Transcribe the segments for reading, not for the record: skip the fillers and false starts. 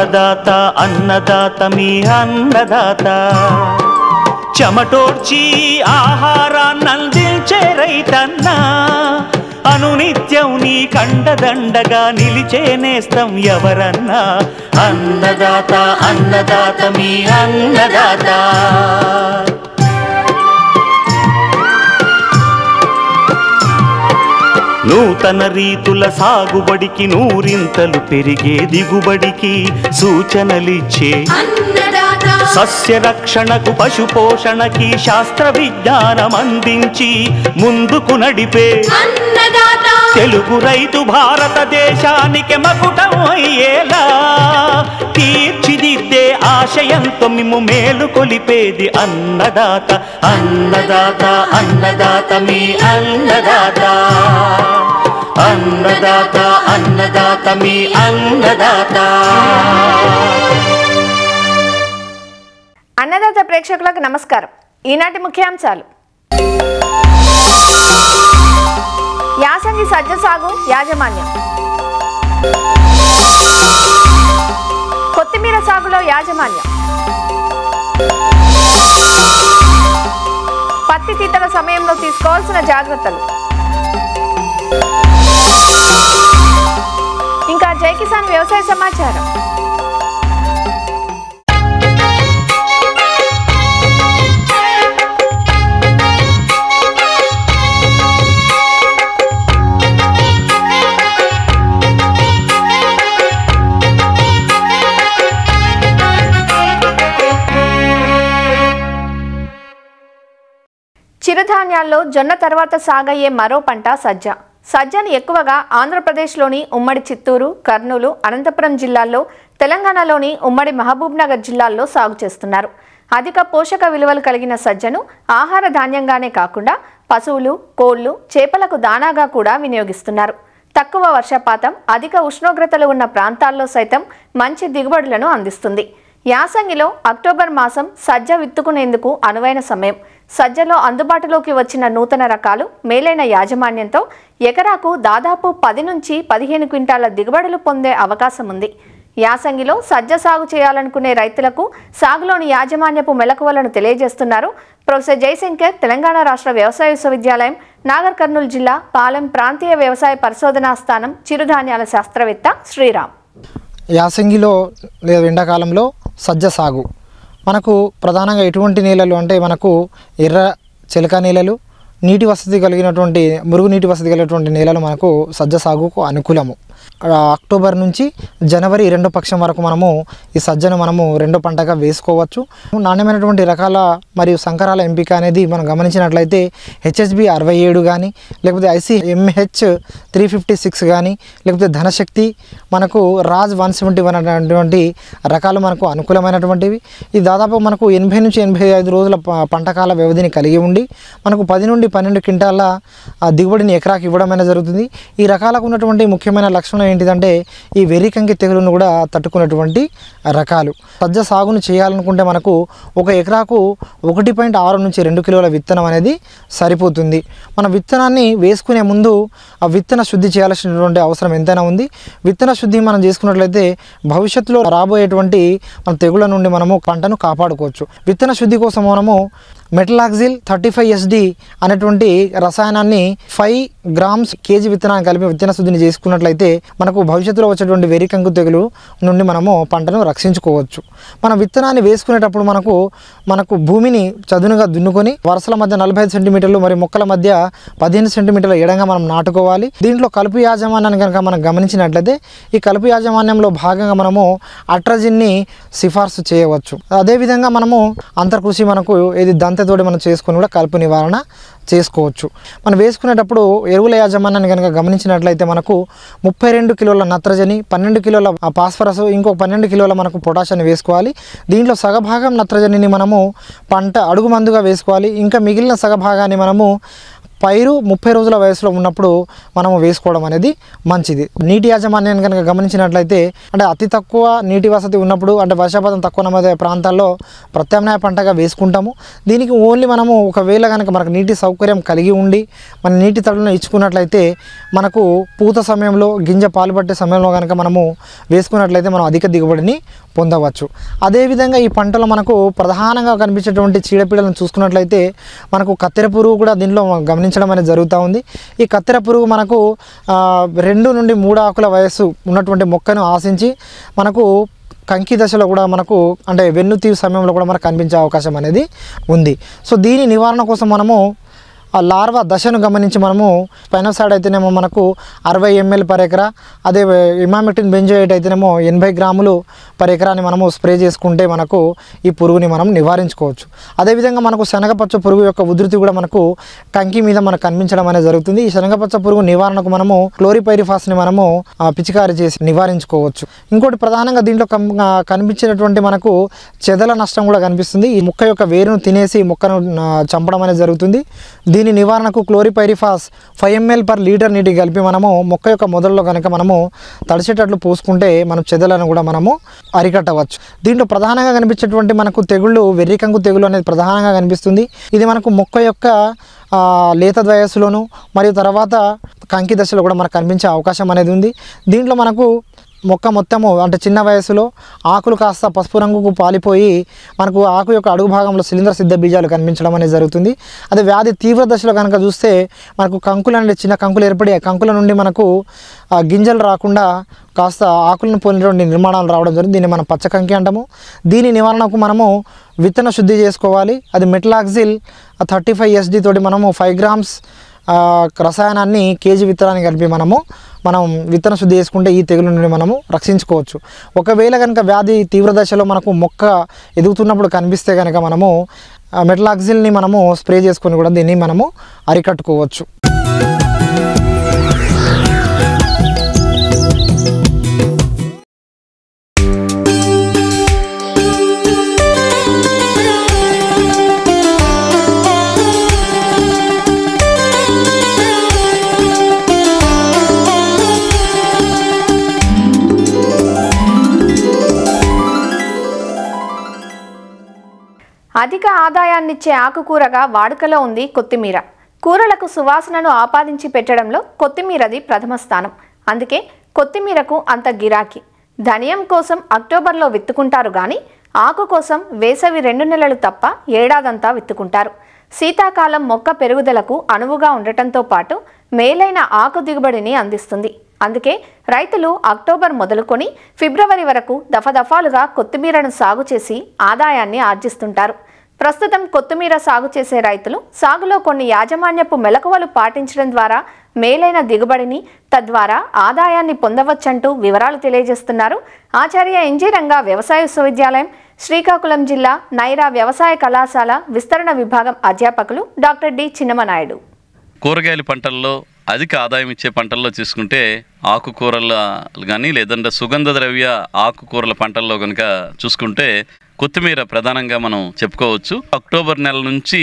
అన్నదాత అన్నదాత మీ అన్నదాత చెమటోడ్చి ఆహారాన్నందించే రైతన్నా అనునిత్యం నీ కండదండగా నిలిచే నేస్తం ఎవరన్నా అన్నదాత అన్నదాత మీ అన్నదాత నూతన రీతుల సాగుబడికి నూరింతలు పెరిగే దిగుబడికి సూచనలిచ్చే సస్య రక్షణకు పశు పోషణకి శాస్త్ర విజ్ఞానం అందించి ముందుకు నడిపే తెలుగు రైతు భారతదేశానికి మకుటం అయ్యేలా తీర్చిదిద్దే ఆశయంతో మిమ్ము మేలు కొలిపేది అన్నదాత అన్నదాత అన్నదాత మీ అన్నదాత అన్నదాత అన్నదాత మీ అన్నదాత. అన్నదాత ప్రేక్షకులకు నమస్కారం. ఈనాటి ముఖ్యాంశాలు: యాసంగి సజ్జ సాగు యాజమాన్యం, కొత్తిమీర సాగులో యాజమాన్యం, పత్తి తీతల సమయంలో తీసుకోవాల్సిన జాగ్రత్తలు, ఇంకా జై కిసాన్ వ్యవసాయ సమాచారం. చిరుధాన్యాల్లో జొన్న తర్వాత సాగయ్యే మరో పంట సజ్జ. సజ్జను ఎక్కువగా ఆంధ్రప్రదేశ్లోని ఉమ్మడి చిత్తూరు, కర్నూలు, అనంతపురం జిల్లాల్లో, తెలంగాణలోని ఉమ్మడి మహబూబ్నగర్ జిల్లాల్లో సాగు చేస్తున్నారు. అధిక పోషక విలువలు కలిగిన సజ్జను ఆహార ధాన్యంగానే కాకుండా పశువులు, కోళ్లు, చేపలకు దానాగా కూడా వినియోగిస్తున్నారు. తక్కువ వర్షపాతం, అధిక ఉష్ణోగ్రతలు ఉన్న ప్రాంతాల్లో సైతం మంచి దిగుబడులను అందిస్తుంది. యాసంగిలో అక్టోబర్ మాసం సజ్జ విత్తుకునేందుకు అనువైన సమయం. సజ్జలో అందుబాటులోకి వచ్చిన నూతన రకాలు, మేలైన యాజమాన్యంతో ఎకరాకు దాదాపు 10 నుంచి 15 క్వింటాల దిగుబడులు పొందే అవకాశం ఉంది. యాసంగిలో సజ్జ సాగు చేయాలనుకునే రైతులకు సాగులోని యాజమాన్యపు మెలకువలను తెలియజేస్తున్నారు ప్రొఫెసర్ జయశంకర్, తెలంగాణ రాష్ట్ర వ్యవసాయ విశ్వవిద్యాలయం, నాగర్ కర్నూలు జిల్లా పాలెం ప్రాంతీయ వ్యవసాయ పరిశోధనా స్థానం చిరుధాన్యాల శాస్త్రవేత్త శ్రీరామ్. యాసంగిలో లేదా ఎండాకాలంలో సజ్జ సాగు మనకు ప్రధానంగా ఎటువంటి నేలలు అంటే మనకు ఎర్ర చిలక నేలలు, నీటి వసతి కలిగినటువంటి మురుగునీటి వసతి కలిగినటువంటి నేలలు మనకు సజ్జ సాగుకు అనుకూలము. అక్టోబర్ నుంచి జనవరి 2వ పక్షం వరకు మనము ఈ సజ్జను మనము రెండో పంటగా వేసుకోవచ్చు. నాణ్యమైనటువంటి రకాల మరియు సంకరాల ఎంపిక అనేది మనం గమనించినట్లయితే హెచ్హెచ్బి 67 కానీ, లేకపోతే ICMH 356 కానీ, లేకపోతే ధనశక్తి, మనకు రాజ్ 171 అనేటువంటి రకాలు మనకు అనుకూలమైనటువంటివి. ఇది దాదాపు మనకు 80 నుంచి 85 రోజుల పంటకాల వ్యవధిని కలిగి ఉండి మనకు 10 నుండి 12 క్వింటాల దిగుబడిని ఎకరాకి ఇవ్వడం అనేది జరుగుతుంది. ఈ రకాలకు ఉన్నటువంటి ముఖ్యమైన లక్షణం ఏంటిదంటే ఈ వెర్రికంకి తెగులును కూడా తట్టుకున్నటువంటి రకాలు. సజ్జ సాగును చేయాలనుకుంటే మనకు ఒక ఎకరాకు 1.6 నుంచి 2 కిలోల విత్తనం అనేది సరిపోతుంది. మన విత్తనాన్ని వేసుకునే ముందు ఆ విత్తన శుద్ధి చేయాల్సినటువంటి అవసరం ఎంతైనా ఉంది. విత్తన శుద్ధి మనం చేసుకున్నట్లయితే భవిష్యత్తులో రాబోయేటువంటి మన తెగుళ్ళ నుండి మనము పంటను కాపాడుకోవచ్చు. విత్తన శుద్ధి కోసం మనము మెటలాక్సిల్ 35SD అనేటువంటి రసాయనాన్ని 5 గ్రామ్స్ కేజీ విత్తనాన్ని కలిపి విత్తన శుద్ధిని చేసుకున్నట్లయితే మనకు భవిష్యత్తులో వచ్చేటువంటి వెర్రికంకు తెగులు నుండి మనము పంటను రక్షించుకోవచ్చు. మన విత్తనాన్ని వేసుకునేటప్పుడు మనకు భూమిని చదునుగా దున్నుకొని వరుసల మధ్య 45 సెంటీమీటర్లు మరియు మొక్కల మధ్య 15 సెంటీమీటర్ల ఎడంగా మనం నాటుకోవాలి. దీంట్లో కలుపు యాజమాన్యాన్ని కనుక మనం గమనించినట్లయితే ఈ కలుపు యాజమాన్యంలో భాగంగా మనము అట్రజిన్ని సిఫార్సు చేయవచ్చు. అదేవిధంగా మనము అంతర్కృషి మనకు ఏది దంతతోటి మనం చేసుకొని కూడా కలుపు నివారణ చేసుకోవచ్చు. మనం వేసుకునేటప్పుడు ఎరువుల యాజమాన్యాన్ని కనుక గమనించినట్లయితే మనకు 32 కిలోల నత్రజని, 12 కిలోల ఫాస్ఫరస్, ఇంకో 12 కిలోల మనకు పొటాషియాన్ని వేసుకోవాలి. దీంట్లో సగభాగం నత్రజనిని మనము పంట అడుగు మందుగా వేసుకోవాలి. ఇంకా మిగిలిన సగభాగాన్ని మనము పైరు 30 రోజుల వయసులో ఉన్నప్పుడు మనము వేసుకోవడం అనేది మంచిది. నీటి యాజమాన్యాన్ని కనుక గమనించినట్లయితే అంటే అతి తక్కువ నీటి వసతి ఉన్నప్పుడు అంటే వర్షపాతం తక్కువ నమోదే ప్రాంతాల్లో ప్రత్యామ్నాయ పంటగా వేసుకుంటాము. దీనికి ఓన్లీ మనము ఒకవేళ కనుక మనకు నీటి సౌకర్యం కలిగి ఉండి మన నీటి తడులను ఇచ్చుకున్నట్లయితే మనకు పూత సమయంలో గింజ పాలు పట్టే సమయంలో కనుక మనము వేసుకున్నట్లయితే మనం అధిక దిగుబడిని పొందవచ్చు. అదేవిధంగా ఈ పంటలో మనకు ప్రధానంగా కనిపించేటువంటి చీడపీడలను చూసుకున్నట్లయితే మనకు కత్తెర పురుగు కూడా దీనిలో గమనించడం అనేది జరుగుతూ ఉంది. ఈ కత్తెర పురుగు మనకు 2 నుండి 3 ఆకుల వయస్సు ఉన్నటువంటి మొక్కను ఆశించి మనకు కంకి దశలో కూడా మనకు అంటే వెన్నుతీవి సమయంలో కూడా మనకు కనిపించే అవకాశం అనేది ఉంది. సో దీని నివారణ కోసం మనము ఆ లార్వా దశను గమనించి మనము స్పైనోసాడ్ అయితేనేమో మనకు 60 ml per ఎకరా, అదే ఇమామెక్టిన్ బెంజోయేట్ అయితేనేమో 80 గ్రాములు per ఎకరాని మనము స్ప్రే చేసుకుంటే మనకు ఈ పురుగుని మనం నివారించుకోవచ్చు. అదేవిధంగా మనకు శనగపచ్చ పురుగు యొక్క ఉధృతి కూడా మనకు కంకి మీద మనకు కనిపించడం అనేది జరుగుతుంది. ఈ శనగపచ్చ పురుగు నివారణకు మనము క్లోరిపైరిఫాస్ని మనము పిచికారి చేసి నివారించుకోవచ్చు. ఇంకోటి ప్రధానంగా దీంట్లో కనిపించినటువంటి మనకు చెదల నష్టం కూడా కనిపిస్తుంది. ఈ మొక్క యొక్క వేరును తినేసి మొక్కను చంపడం అనేది జరుగుతుంది. దీని నివారణకు క్లోరిపైరిఫాస్ 5 ml per లీటర్ నీటి కలిపి మనము మొక్క యొక్క మొదల్లో కనుక మనము తడిచేటట్లు పూసుకుంటే మనం చెదలను కూడా మనము అరికట్టవచ్చు. దీంట్లో ప్రధానంగా కనిపించేటువంటి మనకు తెగుళ్ళు వెర్రికంకు తెగులు అనేది ప్రధానంగా కనిపిస్తుంది. ఇది మనకు మొక్క యొక్క లేత వయస్సులోను మరియు తర్వాత కంకి దశలో కూడా మనకు కనిపించే అవకాశం అనేది ఉంది. దీంట్లో మనకు మొక్క మొత్తము అంటే చిన్న వయసులో ఆకులు కాస్త పసుపు రంగుకు పాలిపోయి మనకు ఆకు యొక్క అడుగు భాగంలో శిలీంద్ర సిద్ధ బీజాలు కనిపించడం అనేది జరుగుతుంది. అదే వ్యాధి తీవ్ర దశలో కనుక చూస్తే మనకు కంకులు అంటే చిన్న కంకులు ఏర్పడి ఆ కంకుల నుండి మనకు గింజలు రాకుండా కాస్త ఆకులను పోలినటువంటి నిర్మాణాలు రావడం జరుగుతుంది. దీన్ని మనం పచ్చకంకి అంటాము. దీని నివారణకు మనము విత్తన శుద్ధి చేసుకోవాలి. అది మెట్లాక్సిల్ 35 SD తోటి మనము 5 grams రసాయనాన్ని కేజీ విత్తనాన్ని కలిపి మనం విత్తన శుద్ధి చేసుకుంటే ఈ తెగులు నుండి మనము రక్షించుకోవచ్చు. ఒకవేళ కనుక వ్యాధి తీవ్ర దశలో మనకు మొక్క ఎదుగుతున్నప్పుడు కనిపిస్తే కనుక మనము మెట్లాక్సిల్ని మనము స్ప్రే చేసుకొని కూడా దీన్ని మనము అరికట్టుకోవచ్చు. అధిక ఆదాయాన్నిచ్చే ఆకుకూరగా వాడుకలో ఉంది కొత్తిమీర. కూరలకు సువాసనను ఆపాదించి పెట్టడంలో కొత్తిమీరది ప్రథమ స్థానం. అందుకే కొత్తిమీరకు అంత గిరాకీ. ధనియం కోసం అక్టోబర్లో విత్తుకుంటారు కానీ ఆకు కోసం వేసవి 2 నెలలు తప్ప ఏడాదంతా విత్తుకుంటారు. శీతాకాలం మొక్క పెరుగుదలకు అనువుగా ఉండటంతో పాటు మేలైన ఆకు దిగుబడిని అందిస్తుంది. అందుకే రైతులు అక్టోబర్ మొదలుకొని ఫిబ్రవరి వరకు దఫదఫాలుగా కొత్తిమీరను సాగు చేసి ఆదాయాన్ని ఆర్జిస్తుంటారు. ప్రస్తుతం కొత్తిమీర సాగు చేసే రైతులు సాగులో కొన్ని యాజమాన్యపు మెలకువలు పాటించడం ద్వారా మేలైన దిగుబడిని తద్వారా ఆదాయాన్ని పొందవచ్చంటూ వివరాలు తెలియజేస్తున్నారు ఆచార్య ఎన్జీ రంగా వ్యవసాయ విశ్వవిద్యాలయం, శ్రీకాకుళం జిల్లా నైరా వ్యవసాయ కళాశాల విస్తరణ విభాగం అధ్యాపకులు డాక్టర్ డి చిన్నమనాయుడు. కూరగాయల పంటల్లో అధిక ఆదాయం ఇచ్చే పంటల్లో చూసుకుంటే ఆకుకూరల కానీ లేదంటే సుగంధ ద్రవ్య ఆకుకూరల పంటల్లో కనుక చూసుకుంటే కొత్తిమీర ప్రధానంగా మనం చెప్పుకోవచ్చు. అక్టోబర్ నెల నుంచి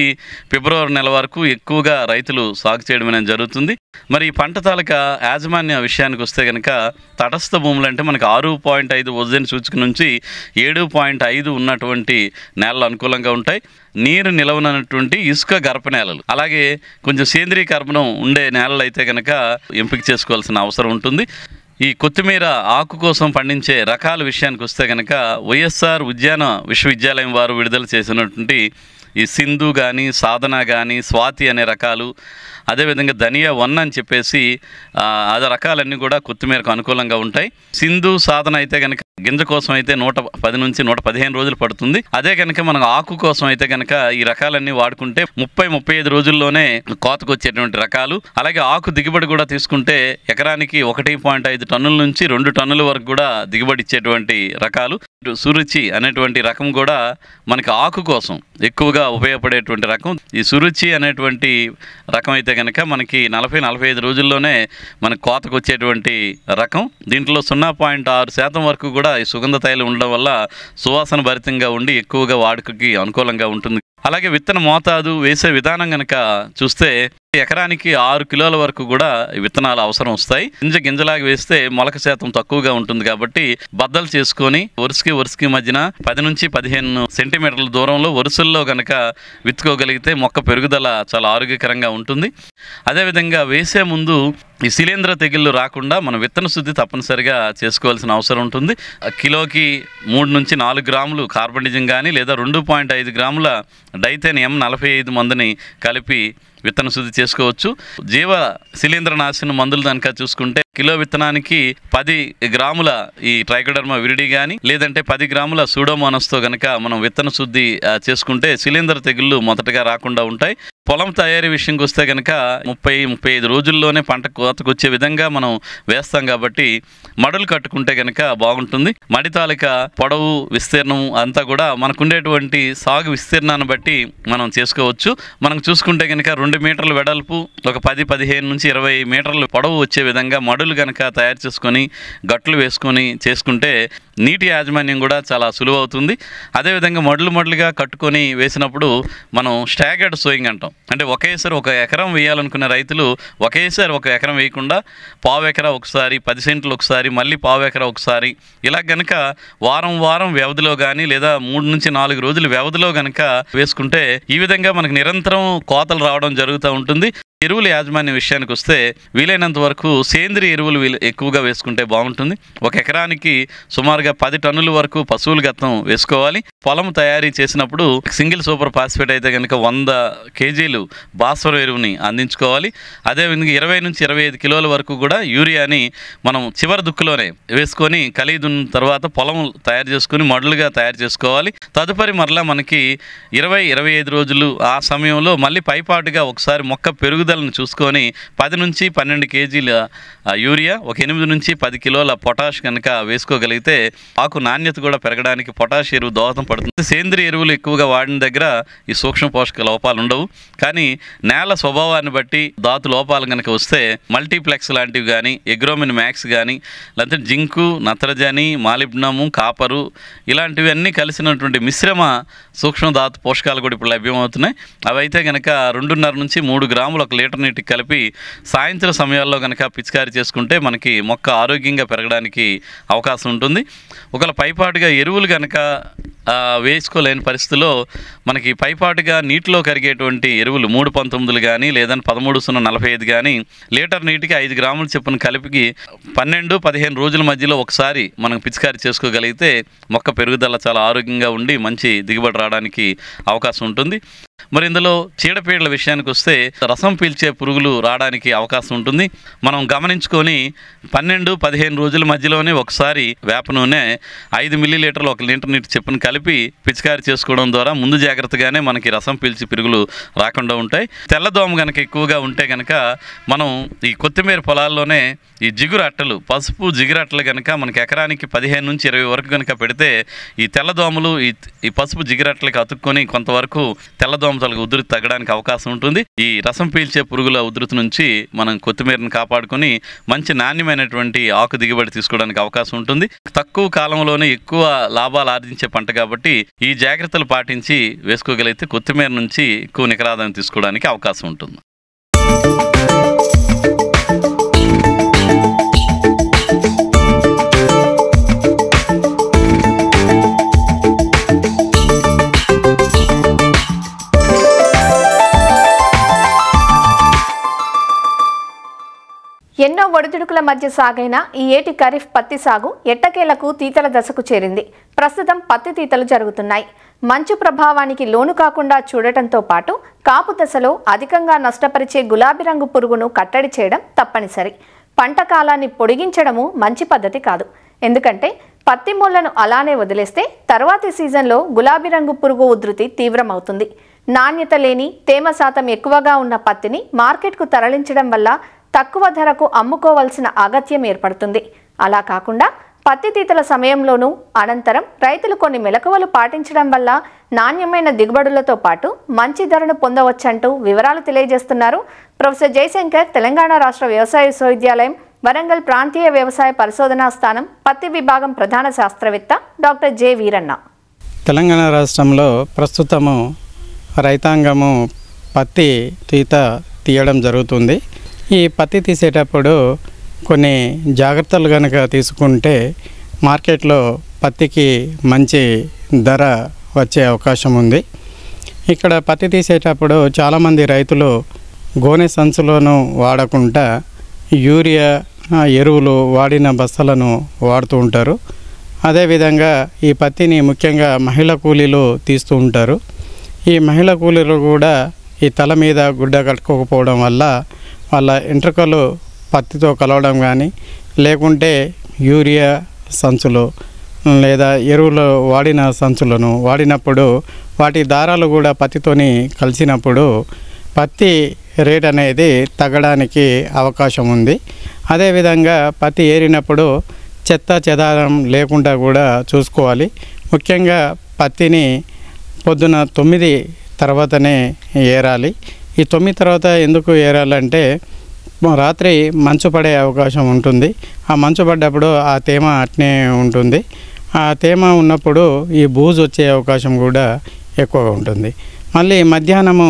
ఫిబ్రవరి నెల వరకు ఎక్కువగా రైతులు సాగు చేయడం అనేది జరుగుతుంది. మరి ఈ పంట తాలూకా యాజమాన్య విషయానికి వస్తే కనుక తటస్థ భూములు అంటే మనకు 6.5 ఓజోన్ సూచిక నుంచి 7.5 ఉన్నటువంటి నేలలు అనుకూలంగా ఉంటాయి. నీరు నిలవనటువంటి ఇసుక గర్భ నేలలు, అలాగే కొంచెం సేంద్రీయ కర్బనం ఉండే నేలలు అయితే కనుక ఎంపిక చేసుకోవాల్సిన అవసరం ఉంటుంది. ఈ కొత్తిమీర ఆకు కోసం పండించే రకాల విషయానికి వస్తే కనుక వైఎస్ఆర్ ఉద్యాన విశ్వవిద్యాలయం వారు విడుదల చేసినటువంటి ఈ సింధు కానీ సాధన కానీ స్వాతి అనే రకాలు, అదేవిధంగా ధనియా 1 అని చెప్పేసి ఆ రకాలన్నీ కూడా కొత్తిమీరకు అనుకూలంగా ఉంటాయి. సింధు సాధన అయితే కనుక గింజ కోసం అయితే 110 నుంచి 115 రోజులు పడుతుంది. అదే కనుక మనం ఆకు కోసం అయితే కనుక ఈ రకాలన్నీ వాడుకుంటే 30-35 రోజుల్లోనే కోతకు వచ్చేటువంటి రకాలు. అలాగే ఆకు దిగుబడి కూడా తీసుకుంటే ఎకరానికి 1.5 టన్నుల నుంచి 2 టన్నుల వరకు కూడా దిగుబడి ఇచ్చేటువంటి రకాలు. సురుచి అనేటువంటి రకం కూడా మనకి ఆకు కోసం ఎక్కువగా ఉపయోగపడేటువంటి రకం. ఈ సురుచి అనేటువంటి రకం అయితే కనుక మనకి 40-45 రోజుల్లోనే మనకు కోతకు వచ్చేటువంటి రకం. దీంట్లో 0.6% వరకు కూడా ఈ సుగంధ తైలం ఉండడం వల్ల సువాసన భరితంగా ఉండి ఎక్కువగా వాడుకకి అనుకూలంగా ఉంటుంది. అలాగే విత్తన మోతాదు వేసే విధానం కనుక చూస్తే ఎకరానికి 6 కిలోల వరకు కూడా విత్తనాలు అవసరం వస్తాయి. గింజలాగా వేస్తే మొలక శాతం తక్కువగా ఉంటుంది కాబట్టి బద్దలు చేసుకొని వరుసకి మధ్యన 10 నుంచి 15 సెంటీమీటర్ల దూరంలో వరుసల్లో గనక విత్తుకోగలిగితే మొక్క పెరుగుదల చాలా ఆరోగ్యకరంగా ఉంటుంది. అదేవిధంగా వేసే ముందు ఈ శిలీంధ్ర తెగుళ్ళు రాకుండా మనం విత్తన శుద్ధి తప్పనిసరిగా చేసుకోవాల్సిన అవసరం ఉంటుంది. కిలోకి 3 నుంచి 4 గ్రాములు కార్బనిజం కానీ లేదా 2.5 గ్రాముల డైథేనియం 45 మందుని కలిపి విత్తన శుద్ధి చేసుకోవచ్చు. జీవ శిలీంద్ర నాశన మందులు కనుక చూసుకుంటే కిలో విత్తనానికి 10 గ్రాముల ఈ ట్రైకోడర్మా విరిడి కానీ లేదంటే 10 గ్రాముల సూడోమోనాస్తో కనుక మనం విత్తన శుద్ధి చేసుకుంటే శిలీంద్ర తెగుళ్ళు మొదటగా రాకుండా ఉంటాయి. పొలం తయారీ విషయంకి వస్తే కనుక 30-35 రోజుల్లోనే పంట కోతకు వచ్చే విధంగా మనం వేస్తాం కాబట్టి మడులు కట్టుకుంటే కనుక బాగుంటుంది. మడి తాలూక పొడవు విస్తీర్ణం అంతా కూడా మనకుండేటువంటి సాగు విస్తీర్ణాన్ని బట్టి మనం చేసుకోవచ్చు. మనం చూసుకుంటే కనుక 2 మీటర్ల వెడల్పు ఒక 10-15 నుంచి 20 మీటర్ల పొడవు వచ్చే విధంగా మడులు కనుక తయారు చేసుకొని గట్లు వేసుకొని చేసుకుంటే నీటి యాజమాన్యం కూడా చాలా సులువవుతుంది. అదేవిధంగా మడులుగా కట్టుకొని వేసినప్పుడు మనం స్టాగర్డ్ సోయింగ్ అంటాం. అంటే ఒకేసారి 1 ఎకరం వేయాలనుకున్న రైతులు ఒకేసారి 1 ఎకరం వేయకుండా పావు ఎకరా ఒకసారి, 10 సెంట్లు ఒకసారి, మళ్ళీ పావు ఎకరా ఒకసారి ఇలా కనుక వారం వ్యవధిలో కానీ లేదా 3 నుంచి 4 రోజుల వ్యవధిలో కనుక వేసుకుంటే ఈ విధంగా మనకు నిరంతరం కోతలు రావడం జరుగుతూ ఉంటుంది. ఎరువుల యాజమాన్య విషయానికి వస్తే వీలైనంత వరకు సేంద్రియ ఎరువులు ఎక్కువగా వేసుకుంటే బాగుంటుంది. 1 ఎకరానికి సుమారుగా 10 టన్నుల వరకు పశువుల గత్తం వేసుకోవాలి. పొలం తయారీ చేసినప్పుడు సింగిల్ సూపర్ ఫాస్ఫేట్ అయితే కనుక 100 కేజీలు భాస్వరం ఎరువుని అందించుకోవాలి. అదేవిధంగా 20 నుంచి 25 కిలోల వరకు కూడా యూరియాని మనం చివరి దుక్కులోనే వేసుకొని కలిదున్న తర్వాత పొలం తయారు చేసుకుని మడులుగా తయారు చేసుకోవాలి. తదుపరి మరలా మనకి 20-25 రోజులు ఆ సమయంలో మళ్ళీ పైపాటుగా ఒకసారి మొక్క పెరుగుదలను చూసుకొని 10 నుంచి 12 కేజీల యూరియా, ఒక 8 నుంచి 10 కిలోల పొటాష్ కనుక వేసుకోగలిగితే ఆకు నాణ్యత కూడా పెరగడానికి పొటాష్ ఎరువు దోహదం పడుతుంది. సేంద్రియ ఎరువులు ఎక్కువగా వాడిన దగ్గర ఈ సూక్ష్మ పోషక లోపాలు ఉండవు. కానీ నేల స్వభావాన్ని బట్టి ధాతు లోపాలు కనుక వస్తే మల్టీప్లెక్స్ లాంటివి కానీ, ఎగ్రోమిన్ మ్యాక్స్ కానీ, లేకపోతే జింకు, నత్రజని, మాలిబ్నము, కాపరు ఇలాంటివి అన్నీ కలిసినటువంటి మిశ్రమ సూక్ష్మ ధాతు పోషకాలు కూడా ఇప్పుడు లభ్యమవుతున్నాయి. అవి అయితే కనుక 2.5 నుంచి 3 గ్రాములు 1 లీటర్ నీటికి కలిపి సాయంత్రం సమయాల్లో కనుక పిచికారీ చేసుకుంటే మనకి మొక్క ఆరోగ్యంగా పెరగడానికి అవకాశం ఉంటుంది. ఒకవేళ పైపాటుగా ఎరువులు కనుక వేసుకోలేని పరిస్థితుల్లో మనకి పైపాటుగా నీటిలో కరిగేటువంటి ఎరువులు 319 కానీ లేదని 13-0-45 కానీ లీటర్ నీటికి 5 గ్రాముల చొప్పున కలిపి 12-15 రోజుల మధ్యలో ఒకసారి మనం పిచికారీ చేసుకోగలిగితే మొక్క పెరుగుదల చాలా ఆరోగ్యంగా ఉండి మంచి దిగుబడి రావడానికి అవకాశం ఉంటుంది. మరి ఇందులో చీడపీడల విషయానికి వస్తే రసం పీల్చే పురుగులు రావడానికి అవకాశం ఉంటుంది. మనం గమనించుకొని 12-15 రోజుల మధ్యలోనే ఒకసారి వేప నూనె 5 మిల్లీలీటర్లు 1 లీటర్ నీటి చొప్పున కలిపి పిచికారీ చేసుకోవడం ద్వారా ముందు జాగ్రత్తగానే మనకి రసం పీల్చి పురుగులు రాకుండా ఉంటాయి. తెల్లదోమ కనుక ఎక్కువగా ఉంటే కనుక మనం ఈ కొత్తిమీర పొలాల్లోనే ఈ జిగురు అట్టలు, పసుపు జిగురు అట్టలు కనుక మనకి ఎకరానికి 15 నుంచి 20 వరకు కనుక పెడితే ఈ తెల్లదోమలు ఈ పసుపు జిగురు అట్టలకి అతుక్కొని కొంతవరకు తెల్లదోమతలకు ఉధృతి తగ్గడానికి అవకాశం ఉంటుంది. ఈ రసం పీల్చే పురుగుల ఉధృతి నుంచి మనం కొత్తిమీరను కాపాడుకొని మంచి నాణ్యమైనటువంటి ఆకు దిగుబడి తీసుకోవడానికి అవకాశం ఉంటుంది. తక్కువ కాలంలోనే ఎక్కువ లాభాలు ఆర్జించే పంట కాబట్టి ఈ జాగ్రత్తలు పాటించి వేసుకోగలిగితే కొత్తిమీర నుంచి ఎక్కువ నికరాదాయం తీసుకోవడానికి అవకాశం ఉంటుంది. ఎన్నో ఒడిదుడుకుల మధ్య సాగైన ఈ ఏటి ఖరీఫ్ పత్తి సాగు ఎట్టకేలకు తీతల దశకు చేరింది. ప్రస్తుతం పత్తి తీతలు జరుగుతున్నాయి. మంచు ప్రభావానికి లోను కాకుండా చూడటంతో పాటు కాపు దశలో అధికంగా నష్టపరిచే గులాబీ రంగు పురుగును కట్టడి చేయడం తప్పనిసరి. పంట కాలాన్ని పొడిగించడము మంచి పద్ధతి కాదు. ఎందుకంటే పత్తి మూలను అలానే వదిలేస్తే తర్వాతి సీజన్లో గులాబీ రంగు పురుగు ఉధృతి తీవ్రమవుతుంది. నాణ్యత లేని, తేమ శాతం ఎక్కువగా ఉన్న పత్తిని మార్కెట్కు తరలించడం వల్ల తక్కువ ధరకు అమ్ముకోవాల్సిన అగత్యం ఏర్పడుతుంది. అలా కాకుండా పత్తి తీతల సమయంలోనూ అనంతరం రైతులు కొన్ని మెలకువలు పాటించడం వల్ల నాణ్యమైన దిగుబడులతో పాటు మంచి ధరను పొందవచ్చంటూ వివరాలు తెలియజేస్తున్నారు ప్రొఫెసర్ జయశంకర్, తెలంగాణ రాష్ట్ర వ్యవసాయ విశ్వవిద్యాలయం వరంగల్ ప్రాంతీయ వ్యవసాయ పరిశోధనా స్థానం పత్తి విభాగం ప్రధాన శాస్త్రవేత్త డాక్టర్ జె వీరన్న. తెలంగాణ రాష్ట్రంలో ప్రస్తుతము రైతాంగము పత్తి తీత తీయడం జరుగుతుంది. ఈ పత్తి తీసేటప్పుడు కొన్ని జాగ్రత్తలు కనుక తీసుకుంటే మార్కెట్లో పత్తికి మంచి ధర వచ్చే అవకాశం ఉంది. ఇక్కడ పత్తి తీసేటప్పుడు చాలామంది రైతులు గోనె సంచులను వాడకుండా యూరియా ఎరువులు వాడిన బస్తాలను వాడుతూ ఉంటారు. అదేవిధంగా ఈ పత్తిని ముఖ్యంగా మహిళా కూలీలు తీస్తూ ఉంటారు. ఈ మహిళా కూలీలు కూడా ఈ తల మీద గుడ్డ కట్టుకోకపోవడం వల్ల వాళ్ళ ఎంట్రుకలు పత్తితో కలవడం కానీ, లేకుంటే యూరియా సంచులు లేదా ఎరువులు వాడిన సంచులను వాడినప్పుడు వాటి దారాలు కూడా పత్తితోని కలిసినప్పుడు పత్తి రేట్ అనేది తగ్గడానికి అవకాశం ఉంది. అదేవిధంగా పత్తి ఏరినప్పుడు చెత్త చెదారం లేకుండా కూడా చూసుకోవాలి. ముఖ్యంగా పత్తిని పొద్దున 9 తర్వాతనే ఏరాలి. ఈ 9 తర్వాత ఎందుకు ఏరాలంటే రాత్రి మంచు పడే అవకాశం ఉంటుంది. ఆ మంచు పడ్డప్పుడు ఆ తేమ అట్నే ఉంటుంది. ఆ తేమ ఉన్నప్పుడు ఈ బూజు వచ్చే అవకాశం కూడా ఎక్కువగా ఉంటుంది. మళ్ళీ మధ్యాహ్నము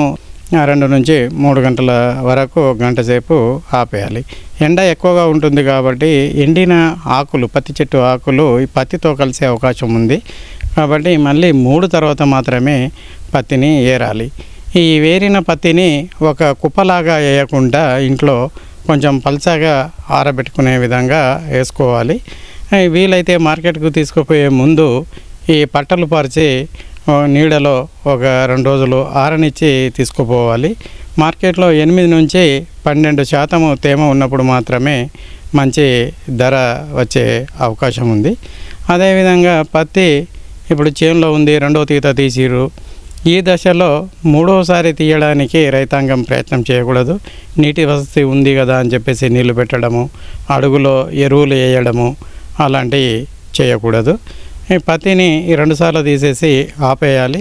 2 నుంచి 3 గంటల వరకు 1 గంట సేపు ఆపేయాలి. ఎండ ఎక్కువగా ఉంటుంది కాబట్టి ఎండిన ఆకులు, పత్తి చెట్టు ఆకులు ఈ పత్తితో కలిసే అవకాశం ఉంది. కాబట్టి మళ్ళీ 3 తర్వాత మాత్రమే పత్తిని ఏరాలి. ఈ వేరిన పత్తిని ఒక కుప్పలాగా వేయకుండా ఇంట్లో కొంచెం పల్చగా ఆరబెట్టుకునే విధంగా వేసుకోవాలి. వీలైతే మార్కెట్కు తీసుకుపోయే ముందు ఈ పట్టలు పరిచి నీడలో ఒక 2 రోజులు ఆరనిచ్చి తీసుకుపోవాలి. మార్కెట్లో 8 నుంచి 12% తేమ ఉన్నప్పుడు మాత్రమే మంచి ధర వచ్చే అవకాశం ఉంది. అదేవిధంగా పత్తి ఇప్పుడు చేనులో ఉంది, 2వ తీత తీసిరు. ఈ దశలో 3వసారి తీయడానికి రైతాంగం ప్రయత్నం చేయకూడదు. నీటి వసతి ఉంది కదా అని చెప్పేసి నీళ్లు పెట్టడము, అడుగులో ఎరువులు వేయడము అలాంటివి చేయకూడదు. ఈ పత్తిని 2 సార్లు తీసేసి ఆపేయాలి.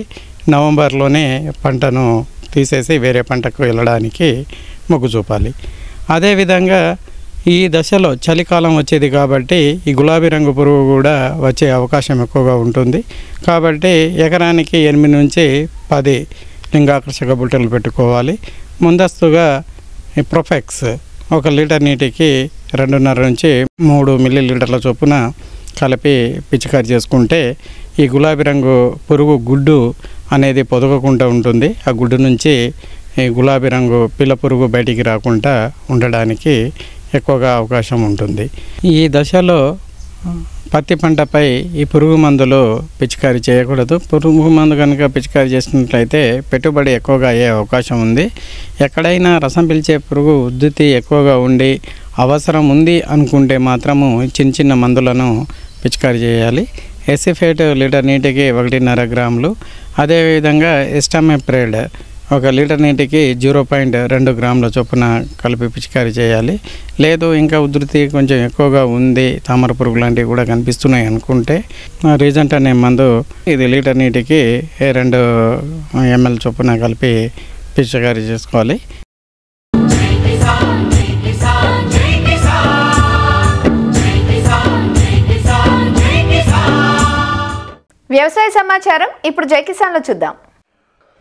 నవంబర్లోనే పంటను తీసేసి వేరే పంటకు వెళ్ళడానికి మొగ్గు చూపాలి. అదేవిధంగా ఈ దశలో చలికాలం వచ్చేది కాబట్టి ఈ గులాబీ రంగు పురుగు కూడా వచ్చే అవకాశం ఎక్కువగా ఉంటుంది. కాబట్టి ఎకరానికి 8 నుంచి 10 లింగాకర్షక బుట్టలు పెట్టుకోవాలి. ముందస్తుగా ఈ ప్రొఫెక్స్ 1 లీటర్ నీటికి 2.5 నుంచి 3 మిల్లీలీటర్ల చొప్పున కలిపి పిచికారి చేసుకుంటే ఈ గులాబీ రంగు పురుగు గుడ్డు అనేది పొదగకుండా ఉంటుంది. ఆ గుడ్డు నుంచి ఈ గులాబీ రంగు పిల్ల పురుగు బయటికి రాకుండా ఉండడానికి ఎక్కువగా అవకాశం ఉంటుంది. ఈ దశలో పత్తి పంటపై ఈ పురుగు మందులు పిచికారీ చేయకూడదు. పురుగు మందు కనుక పిచికారీ చేసినట్లయితే పెట్టుబడి ఎక్కువగా అయ్యే అవకాశం ఉంది. ఎక్కడైనా రసం పీల్చే పురుగు ఉద్ధృతి ఎక్కువగా ఉండి అవసరం ఉంది అనుకుంటే మాత్రము చిన్న మందులను పిచికారీ చేయాలి. ఎసిఫేట్ లీటర్ నీటికి 1.5 గ్రాములు. అదేవిధంగా ఎస్టామెప్రేడ్ 1 లీటర్ నీటికి 0.2 గ్రాముల చొప్పున కలిపి పిచికారీ చేయాలి. లేదు ఇంకా ఉధృతి కొంచెం ఎక్కువగా ఉంది, తామర పురుగు లాంటివి కూడా కనిపిస్తున్నాయి అనుకుంటే రీజెంట్ అనే మందు ఇది లీటర్ నీటికి 2 ml చొప్పున కలిపి పిచికారీ చేసుకోవాలి. వ్యవసాయ సమాచారం ఇప్పుడు జై కిసాన్లో చూద్దాం.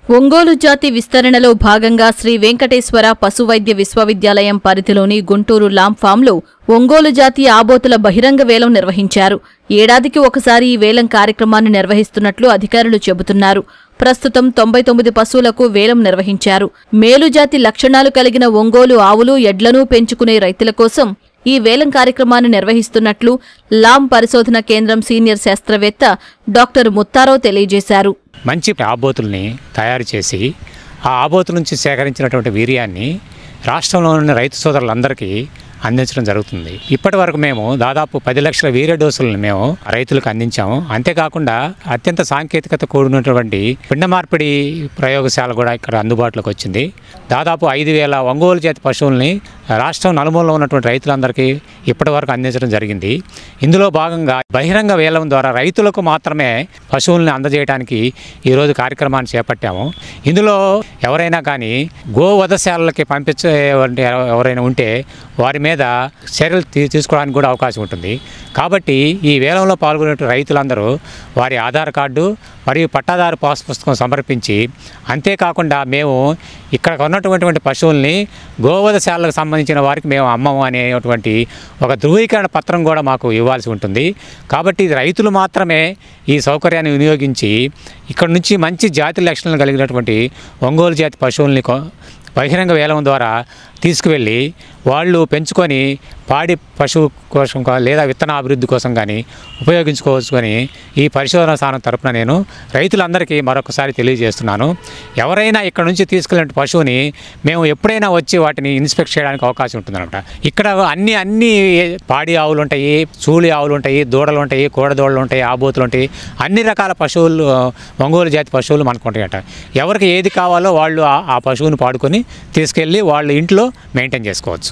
ఒంగోలు జాతి విస్తరణలో భాగంగా శ్రీ వెంకటేశ్వర పశువైద్య విశ్వవిద్యాలయం పరిధిలోని గుంటూరు లాం ఫామ్లో ఒంగోలు జాతి ఆబోతుల బహిరంగ వేలం నిర్వహించారు. ఏడాదికి ఒకసారి ఈ వేలం కార్యక్రమాన్ని నిర్వహిస్తున్నట్లు అధికారులు చెబుతున్నారు. ప్రస్తుతం 99 పశువులకు వేలం నిర్వహించారు. మేలుజాతి లక్షణాలు కలిగిన ఒంగోలు ఆవులు, ఎడ్లను పెంచుకునే రైతుల కోసం ఈ వేలం కార్యక్రమాన్ని నిర్వహిస్తున్నట్లు లాం పరిశోధన కేంద్రం సీనియర్ శాస్త్రవేత్త డాక్టర్ ముత్తారావు తెలియజేశారు. మంచి ఆబోతుల్ని తయారు చేసి ఆ ఆబోతుల నుంచి సేకరించినటువంటి వీర్యాన్ని రాష్ట్రంలో ఉన్న రైతు సోదరులందరికీ అందించడం జరుగుతుంది. ఇప్పటి వరకు మేము దాదాపు 10 లక్షల వీర్య డోసులను మేము రైతులకు అందించాము. అంతేకాకుండా అత్యంత సాంకేతికత కూడినటువంటి పిండ మార్పిడి ప్రయోగశాల కూడా ఇక్కడ అందుబాటులోకి వచ్చింది. దాదాపు 5,000 ఒంగోలు జాతి పశువుల్ని రాష్ట్రం నలుమూలలో ఉన్నటువంటి రైతులందరికీ ఇప్పటి వరకు అందించడం జరిగింది. ఇందులో భాగంగా బహిరంగ వేలం ద్వారా రైతులకు మాత్రమే పశువుల్ని అందజేయడానికి ఈరోజు కార్యక్రమాన్ని చేపట్టాము. ఇందులో ఎవరైనా కానీ గోవధశాలకి పంపించే ఎవరైనా ఉంటే వారి మీద చర్యలు తీసుకోవడానికి కూడా అవకాశం ఉంటుంది. కాబట్టి ఈ వేలంలో పాల్గొనే రైతులందరూ వారి ఆధార్ కార్డు మరియు పట్టాదారు పాస్ పుస్తకం సమర్పించి, అంతేకాకుండా మేము ఇక్కడ ఉన్న ఉన్నటువంటి పశువుల్ని గోవధశాలకు సంబంధించిన వారికి మేము అమ్మము అనేటువంటి ఒక ధృవీకరణ పత్రం కూడా మాకు ఇవ్వాల్సి ఉంటుంది. కాబట్టి రైతులు మాత్రమే ఈ సౌకర్యాన్ని వినియోగించి ఇక్కడ నుంచి మంచి జాతి లక్షణాలు కలిగినటువంటి ఒంగోలు జాతి పశువుల్ని బహిరంగ వేలం ద్వారా తీసుకువెళ్ళి వాళ్ళు పెంచుకొని పాడి పశువు కోసం లేదా విత్తన అభివృద్ధి కోసం కానీ ఉపయోగించుకోవచ్చుకొని ఈ పరిశోధన స్థానం తరపున నేను రైతులందరికీ మరొకసారి తెలియజేస్తున్నాను. ఎవరైనా ఇక్కడ నుంచి తీసుకెళ్ళిన పశువుని మేము ఎప్పుడైనా వచ్చి వాటిని ఇన్స్పెక్ట్ చేయడానికి అవకాశం ఉంటుందన్నమాట. ఇక్కడ అన్ని పాడి ఆవులు ఉంటాయి, చూలి ఆవులు ఉంటాయి, దూడలు ఉంటాయి, కోడదూడలు ఉంటాయి, ఆబోతులు ఉంటాయి, అన్ని రకాల పశువులు ఒంగోలు జాతి పశువులు మనకు ఉంటాయట. ఎవరికి ఏది కావాలో వాళ్ళు ఆ పశువుని పాడుకొని తీసుకెళ్ళి వాళ్ళ ఇంట్లో మెయింటైన్ చేసుకోవచ్చు.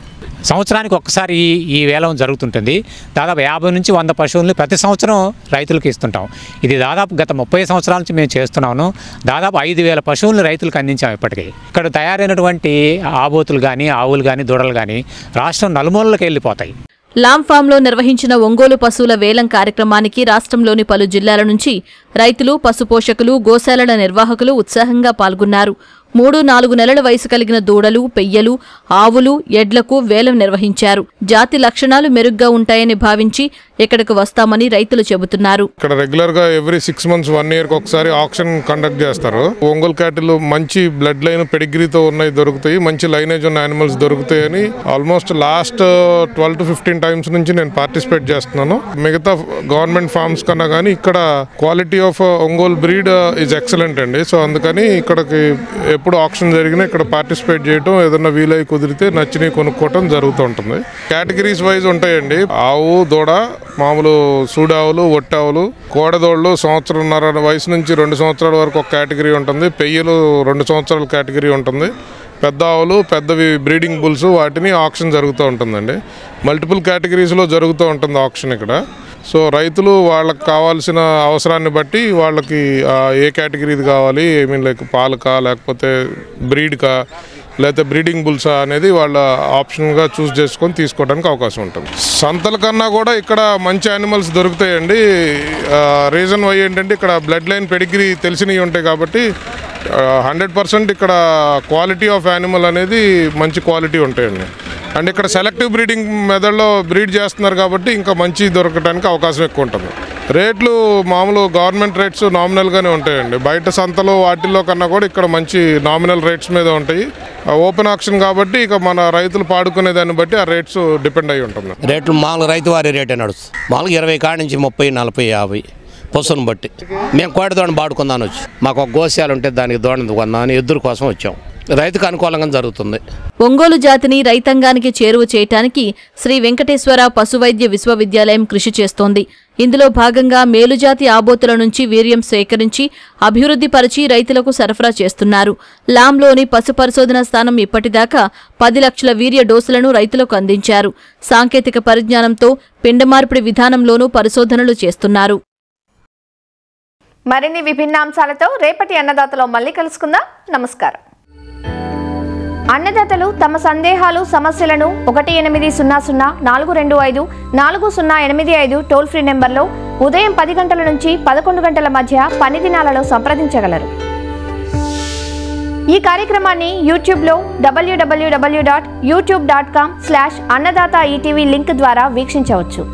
సంవత్సరానికి ఒక్కసారి ఈ వేలం జరుగుతుంటుంది. దాదాపు 50 నుంచి 100 పశువులను ప్రతి సంవత్సరం రైతులకు ఇస్తుంటాం. ఇది దాదాపు గత 30 సంవత్సరాల నుంచి మేము చేస్తున్నాము. దాదాపు 5,000 పశువులను రైతులకు అందించాం ఇప్పటికీ. ఇక్కడ తయారైనటువంటి ఆబోతులు కానీ, ఆవులు కానీ, దూడలు కానీ రాష్ట్రం నలుమూలలకు వెళ్ళిపోతాయి. లామ్ ఫామ్లో నిర్వహించిన ఒంగోలు పశువుల వేలం కార్యక్రమానికి రాష్ట్రంలోని పలు జిల్లాల నుంచి రైతులు, పశుపోషకులు, గోశాలల నిర్వాహకులు ఉత్సాహంగా పాల్గొన్నారు. 3-4 నెలల వయసు కలిగిన దూడలు, పెయ్యలు, ఆవులు, ఎడ్లకు వేలం నిర్వహించారు. జాతి లక్షణాలు మెరుగ్గా ఉంటాయని భావించి ఇక్కడకు వస్తామని రైతులు చెబుతున్నారు. ఇక్కడ రెగ్యులర్ గా ఎవ్రీ 6 months 1 year ఒకసారి ఆక్షన్ కండక్ట్ చేస్తారు. ఒంగోలు క్యాటిల్ మంచి బ్లడ్ లైన్ పెడిగ్రీతో ఉన్నాయి దొరుకుతాయి, మంచి లైనేజ్ ఉన్న యానిమల్స్ దొరుకుతాయని ఆల్మోస్ట్ లాస్ట్ 12 to 15 times నుంచి నేను పార్టిసిపేట్ చేస్తున్నాను. మిగతా గవర్నమెంట్ ఫార్మ్స్ కన్నా కానీ ఇక్కడ quality of Ongole breed is excellent అండి. సో అందుకని ఇక్కడికి ఎప్పుడు ఆక్షన్ జరిగినా ఇక్కడ పార్టిసిపేట్ చేయడం, ఏదైనా వీలై కుదిరితే నచ్చినవి కొనుక్కోవటం జరుగుతూ ఉంటుంది. కేటగిరీస్ వైజ్ ఉంటాయండి. ఆవు, దూడ, మామూలు సూడావులు, ఒట్టావులు, కోడదోళ్ళు 1.5 వయసు నుంచి 2 సంవత్సరాల వరకు ఒక కేటగిరీ ఉంటుంది. పెయ్యలు 2 సంవత్సరాల కేటగిరీ ఉంటుంది. పెద్ద ఆవులు, పెద్దవి బ్రీడింగ్ బుల్స్, వాటిని ఆక్షన్ జరుగుతూ ఉంటుందండి. మల్టిపుల్ కేటగిరీస్లో జరుగుతూ ఉంటుంది ఆక్షన్ ఇక్కడ. సో రైతులు వాళ్ళకి కావాల్సిన అవసరాన్ని బట్టి వాళ్ళకి ఏ కేటగిరీది కావాలి, లైక్ పాలకా లేకపోతే బ్రీడ్కా లేకపోతే బ్రీడింగ్ బుల్సా అనేది వాళ్ళ ఆప్షన్గా చూస్ చేసుకొని తీసుకోవడానికి అవకాశం ఉంటుంది. సంతల కన్నా కూడా ఇక్కడ మంచి యానిమల్స్ దొరుకుతాయండి. రీజన్ వై ఏంటంటే ఇక్కడ బ్లడ్ లైన్ పెడిగ్రీ తెలిసినవి ఉంటాయి కాబట్టి 100% ఇక్కడ క్వాలిటీ ఆఫ్ యానిమల్ అనేది మంచి క్వాలిటీ ఉంటాయండి. అండ్ ఇక్కడ సెలెక్టివ్ బ్రీడింగ్ మెథడ్లో బ్రీడ్ చేస్తున్నారు కాబట్టి ఇంకా మంచి దొరకడానికి అవకాశం ఎక్కువ ఉంటుంది. రేట్లు మామూలు గవర్నమెంట్ రేట్స్ నామినల్గానే ఉంటాయండి. బయట సంతలో వాటిల్లో కన్నా కూడా ఇక్కడ మంచి నామినల్ రేట్స్ మీద ఉంటాయి. ఓపెన్ ఆక్షన్ కాబట్టి ఇక మన రైతులు పాడుకునే దాన్ని బట్టి ఆ రేట్స్ డిపెండ్ అయి ఉంటుంది. రేట్లు మామూలు రైతు వారి రేటే నడుస్తుంది. మామూలుగా 20 కాడ నుంచి 30, 40, 50 పశువుని బట్టి. మేము కోడి దోడని పాడుకుందాని వచ్చి మాకు ఒక గోశాల ఉంటే దానికి దోడని కొందామని ఎద్దుల కోసం వచ్చాం. రైతుకు అనుకూలంగా జరుగుతుంది. ఒంగోలు జాతిని రైతాంగానికి చేరువ చేయటానికి శ్రీ వెంకటేశ్వర పశువైద్య విశ్వవిద్యాలయం కృషి చేస్తోంది. ఇందులో భాగంగా మేలుజాతి ఆబోతుల నుంచి వీర్యం సేకరించి అభివృద్ధి పరిచి రైతులకు సరఫరా చేస్తున్నారు. లాంలోని పశు పరిశోధన స్థానం ఇప్పటిదాకా 10 లక్షల వీర్య డోసులను రైతులకు అందించారు. సాంకేతిక పరిజ్ఞానంతో పిండ మార్పిడి విధానంలోనూ పరిశోధనలు చేస్తున్నారు. మరిన్ని విభిన్న అంశాలతో రేపటి అన్నదాతలో మళ్ళీ కలుసుకుందాం. నమస్కారం. అన్నదాతలు తమ సందేహాలు, సమస్యలను 1800-425-4085 టోల్ ఫ్రీ నెంబర్లో ఉదయం 10 గంటల నుంచి 11 గంటల మధ్య పని దినాలలో సంప్రదించగలరు. ఈ కార్యక్రమాన్ని యూట్యూబ్లో www.youtube.com/annadata ETV లింక్ ద్వారా వీక్షించవచ్చు.